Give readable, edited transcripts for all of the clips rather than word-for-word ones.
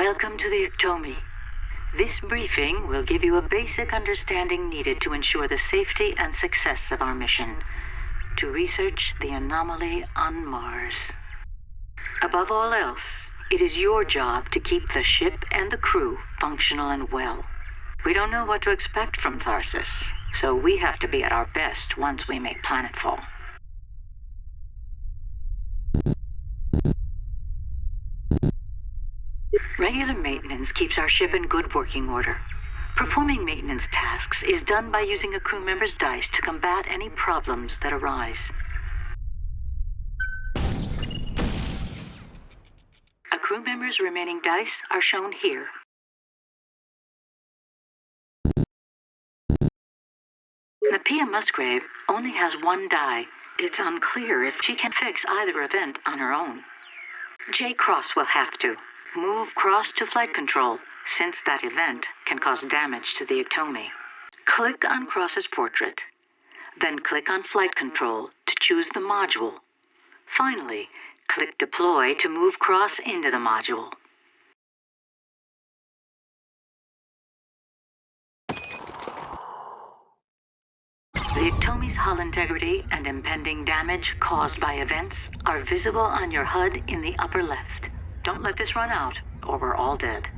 Welcome to the Ectomy. This briefing will give you a basic understanding needed to ensure the safety and success of our mission to research the anomaly on Mars. Above all else, it is your job to keep the ship and the crew functional and well. We don't know what to expect from Tharsis, so we have to be at our best once we make planetfall. Regular maintenance keeps our ship in good working order. Performing maintenance tasks is done by using a crew member's dice to combat any problems that arise. A crew member's remaining dice are shown here. Mapia Musgrave only has one die. It's unclear if she can fix either event on her own. J. Cross will have to. Move Cross to flight control, since that event can cause damage to the Ectomy. Click on Cross's portrait. Then click on flight control to choose the module. Finally, click Deploy to move Cross into the module. The Ectomy's hull integrity and impending damage caused by events are visible on your HUD in the upper left. Don't let this run out, or we're all dead.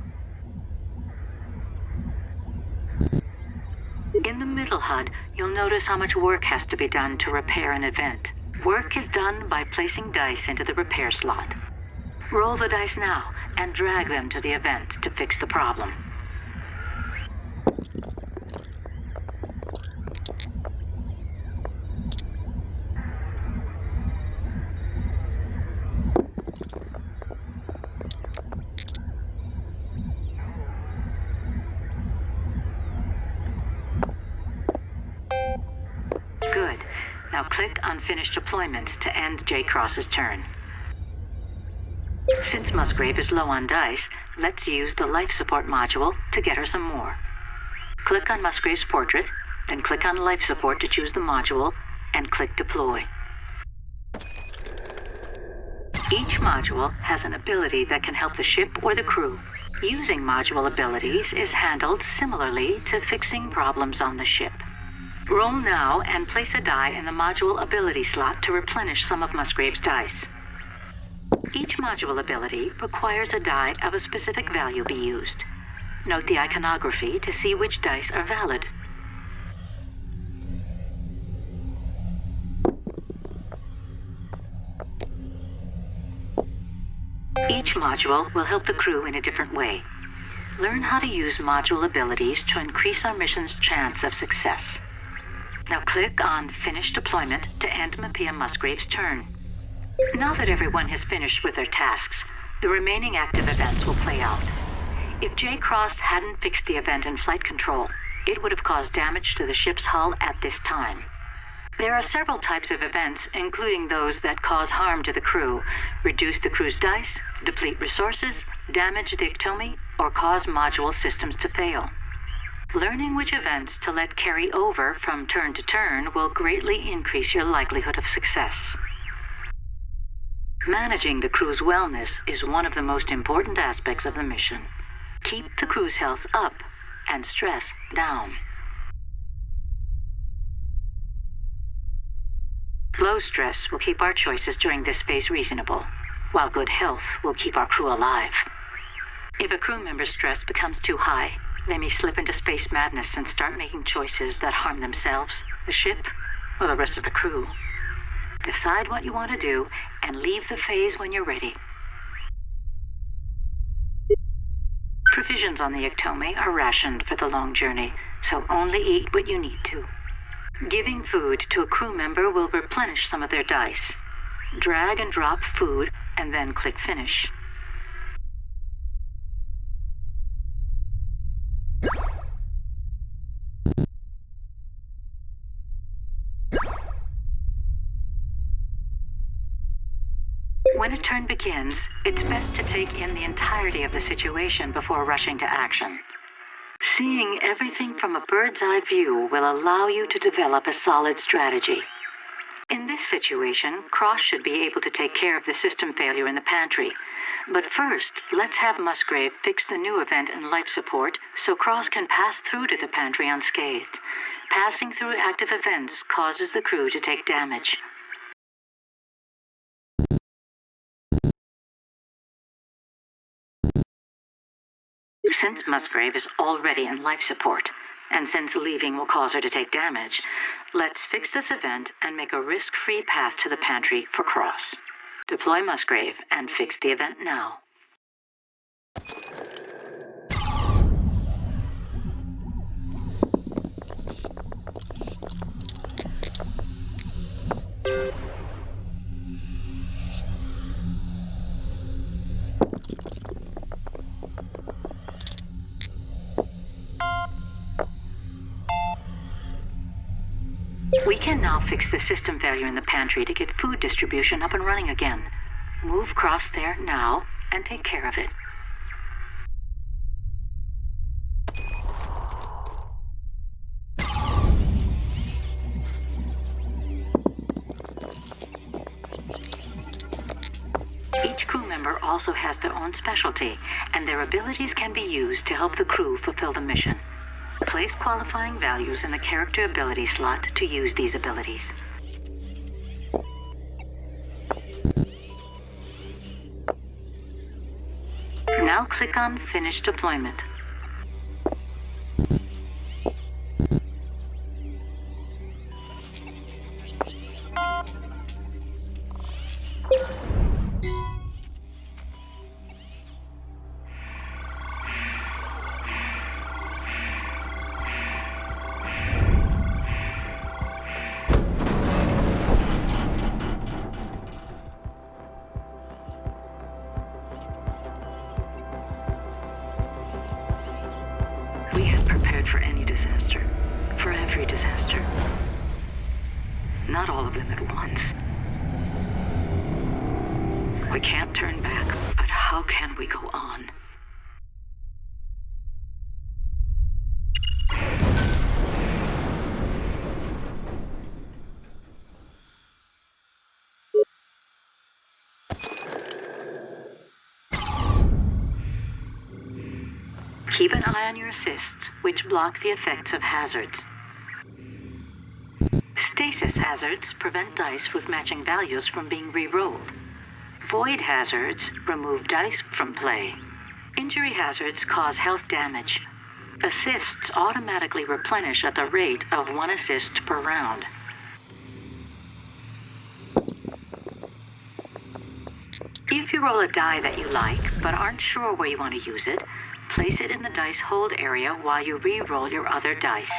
In the middle HUD, you'll notice how much work has to be done to repair an event. Work is done by placing dice into the repair slot. Roll the dice now, and drag them to the event to fix the problem. Good. Now click on Finish Deployment to end J. Cross's turn. Since Musgrave is low on dice, let's use the Life Support module to get her some more. Click on Musgrave's portrait, then click on Life Support to choose the module, and click Deploy. Each module has an ability that can help the ship or the crew. Using module abilities is handled similarly to fixing problems on the ship. Roll now and place a die in the module ability slot to replenish some of Musgrave's dice. Each module ability requires a die of a specific value be used. Note the iconography to see which dice are valid. Each module will help the crew in a different way. Learn how to use module abilities to increase our mission's chance of success. Now click on Finish Deployment to end Mapia Musgrave's turn. Now that everyone has finished with their tasks, the remaining active events will play out. If J. Cross hadn't fixed the event in flight control, it would have caused damage to the ship's hull at this time. There are several types of events, including those that cause harm to the crew, reduce the crew's dice, deplete resources, damage the Ectomy, or cause module systems to fail. Learning which events to let carry over from turn to turn will greatly increase your likelihood of success. Managing the crew's wellness is one of the most important aspects of the mission. Keep the crew's health up and stress down. Low stress will keep our choices during this phase reasonable, while good health will keep our crew alive. If a crew member's stress becomes too high, they may slip into space madness and start making choices that harm themselves, the ship, or the rest of the crew. Decide what you want to do and leave the phase when you're ready. Provisions on the Ectomy are rationed for the long journey, so only eat what you need to. Giving food to a crew member will replenish some of their dice. Drag and drop food and then click Finish. When a turn begins, it's best to take in the entirety of the situation before rushing to action. Seeing everything from a bird's eye view will allow you to develop a solid strategy. In this situation, Cross should be able to take care of the system failure in the pantry, But first, let's have Musgrave fix the new event in life support so Cross can pass through to the pantry unscathed. Passing through active events causes the crew to take damage. Since Musgrave is already in life support, and since leaving will cause her to take damage, let's fix this event and make a risk-free path to the pantry for Cross. Deploy Musgrave and fix the event now. We can now fix the system failure in the pantry to get food distribution up and running again. Move Cross there now and take care of it. Each crew member also has their own specialty, and their abilities can be used to help the crew fulfill the mission. Place qualifying values in the character ability slot to use these abilities. Now click on Finish Deployment. We have prepared for any disaster, for every disaster. Not all of them at once. We can't turn back, but how can we go on? Keep an eye on your assists, which block the effects of hazards. Stasis hazards prevent dice with matching values from being re-rolled. Void hazards remove dice from play. Injury hazards cause health damage. Assists automatically replenish at the rate of 1 assist per round. If you roll a die that you like, but aren't sure where you want to use it, place it in the dice hold area while you re-roll your other dice.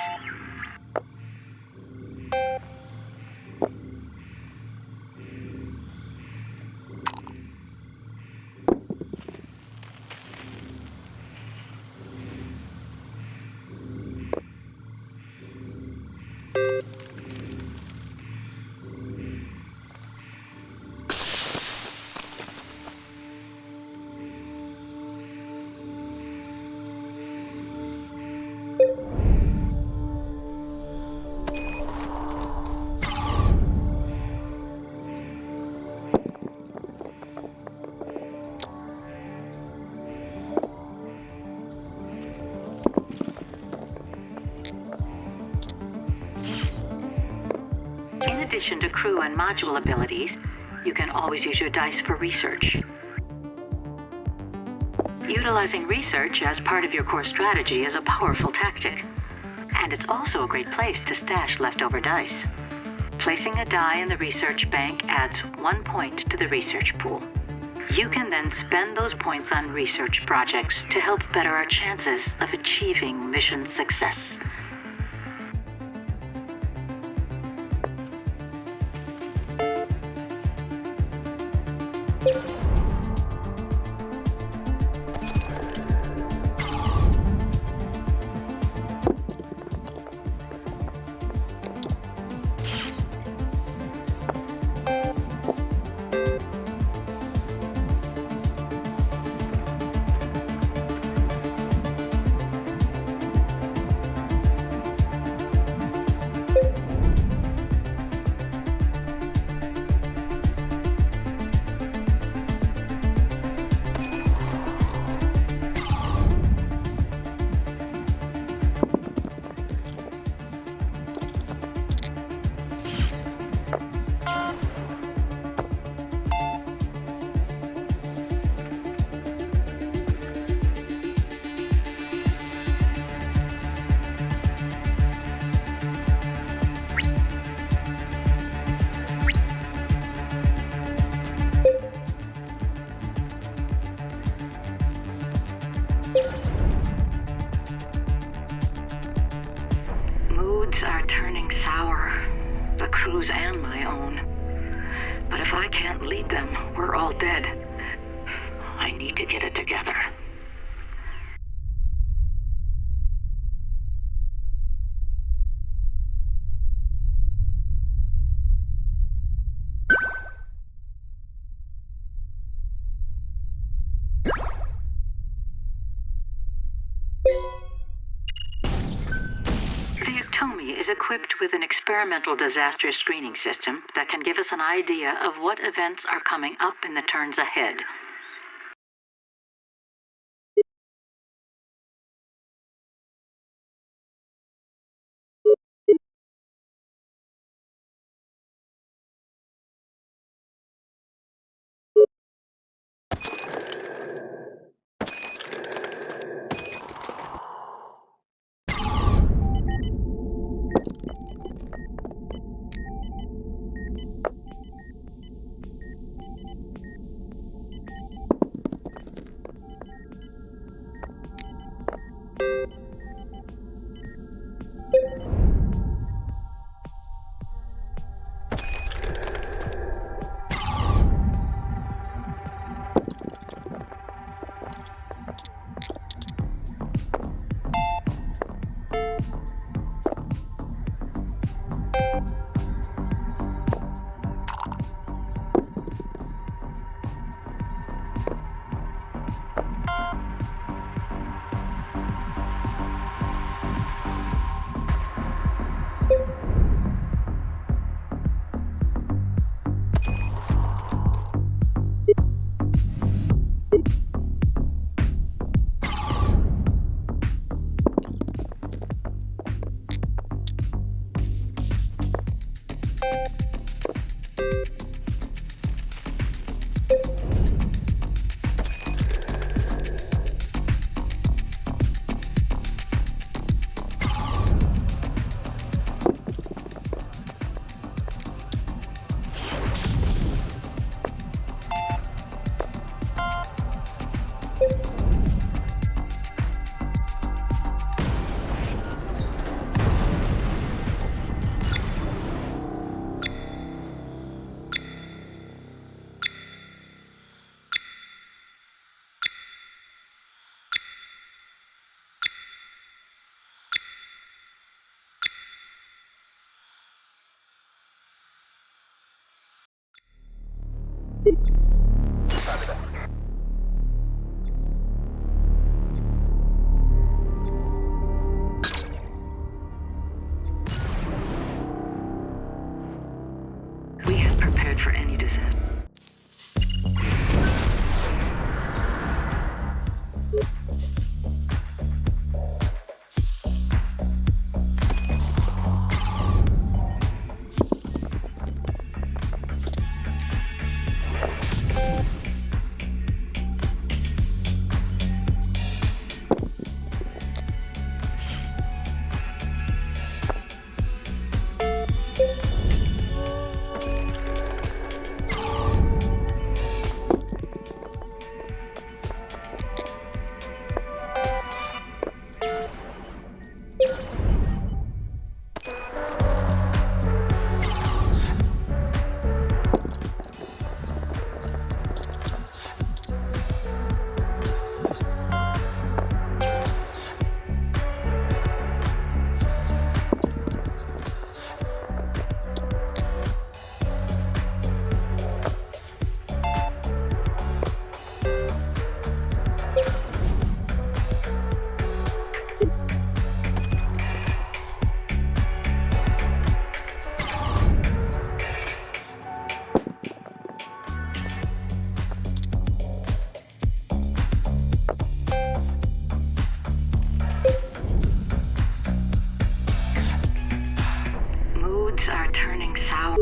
In addition to crew and module abilities, you can always use your dice for research. Utilizing research as part of your core strategy is a powerful tactic, and it's also a great place to stash leftover dice. Placing a die in the research bank adds 1 point to the research pool. You can then spend those points on research projects to help better our chances of achieving mission success. crew's and my own. But if I can't lead them, we're all dead. I need to get it together. The Ectomi is equipped with an experimental disaster screening system that can give us an idea of what events are coming up in the turns ahead. We have prepared for any disaster. Moods are turning sour.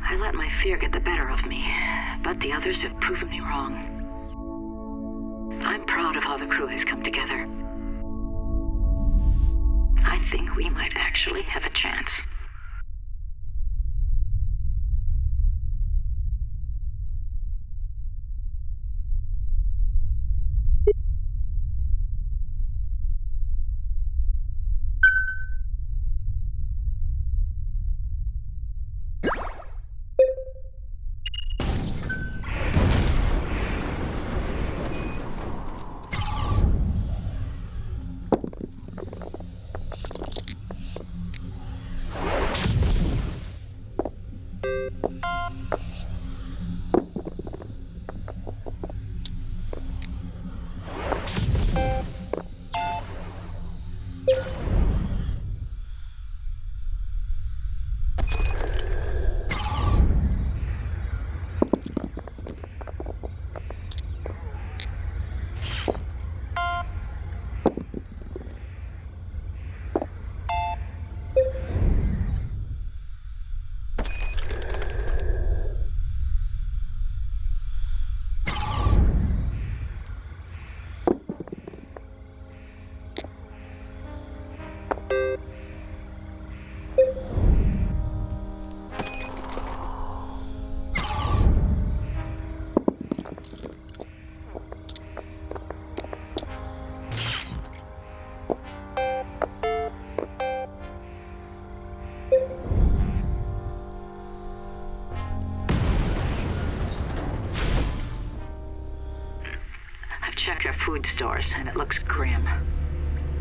I let my fear get the better of me, but the others have proven me wrong. I'm proud of how the crew has come together. I think we might actually have a chance. I've checked our food stores, and it looks grim.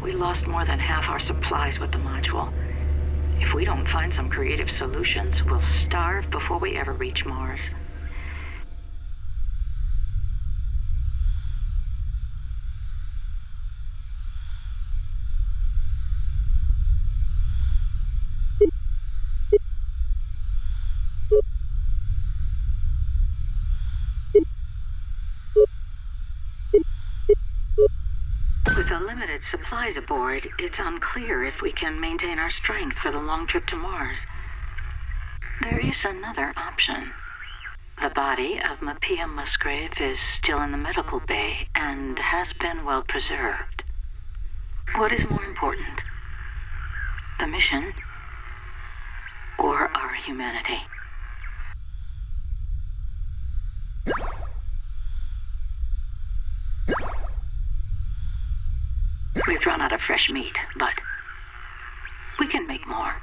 We lost more than half our supplies with the module. If we don't find some creative solutions, we'll starve before we ever reach Mars. With the limited supplies aboard, it's unclear if we can maintain our strength for the long trip to Mars. There is another option. The body of Mapia Musgrave is still in the medical bay and has been well preserved. What is more important? The mission or our humanity? We've run out of fresh meat, but we can make more.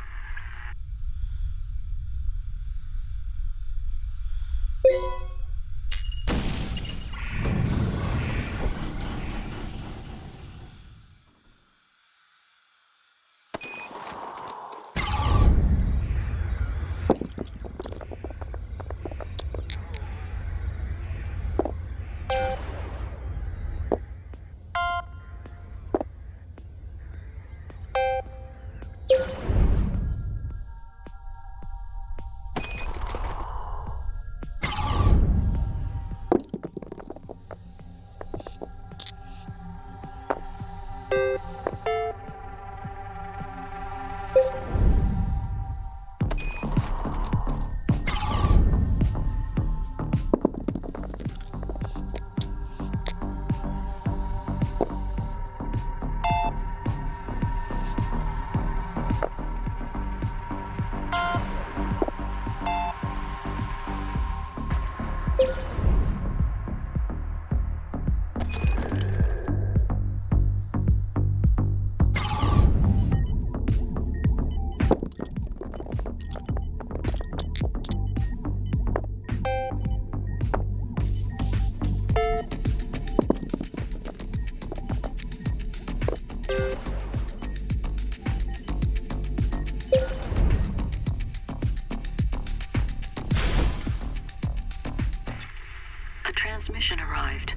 A transmission arrived.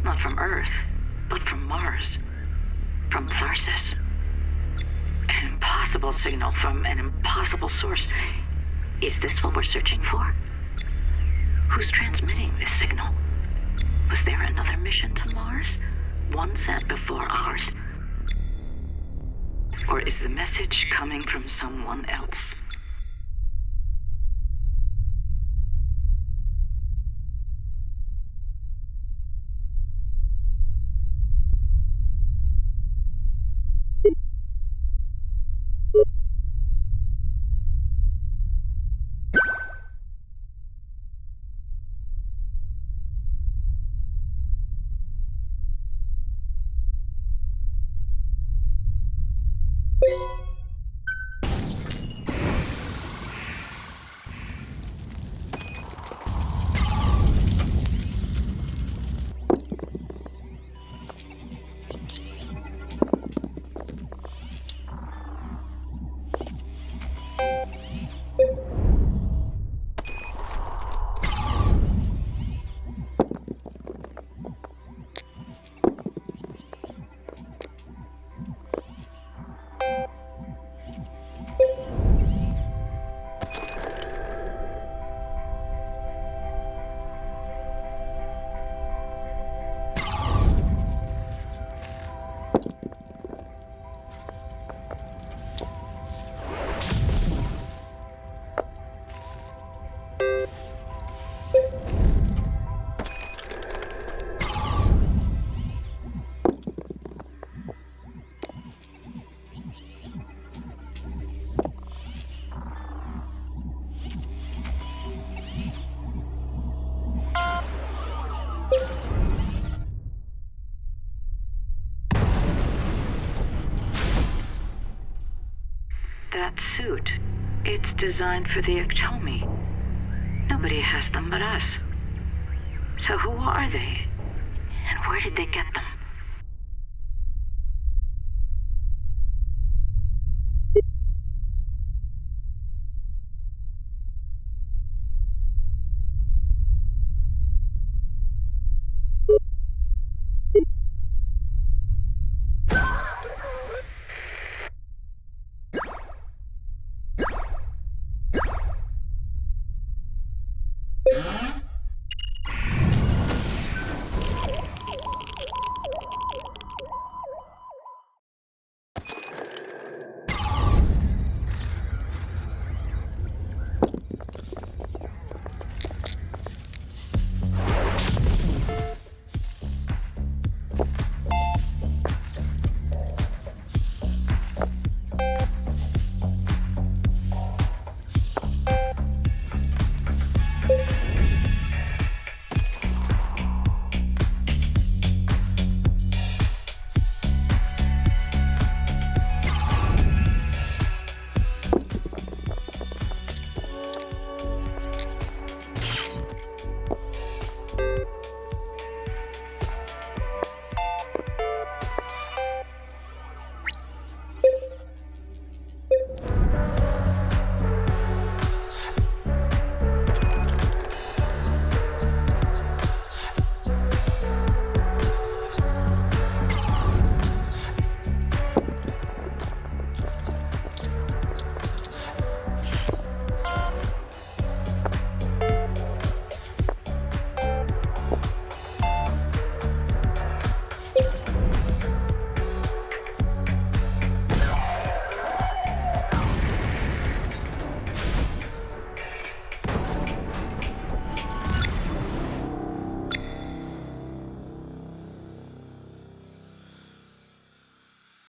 Not from Earth, but from Mars. From Tharsis. An impossible signal from an impossible source. Is this what we're searching for? Who's transmitting this signal? Was there another mission to Mars? One sent before ours? Or is the message coming from someone else? That suit, it's designed for the Ectomi. Nobody has them but us. So who are they? And where did they get them?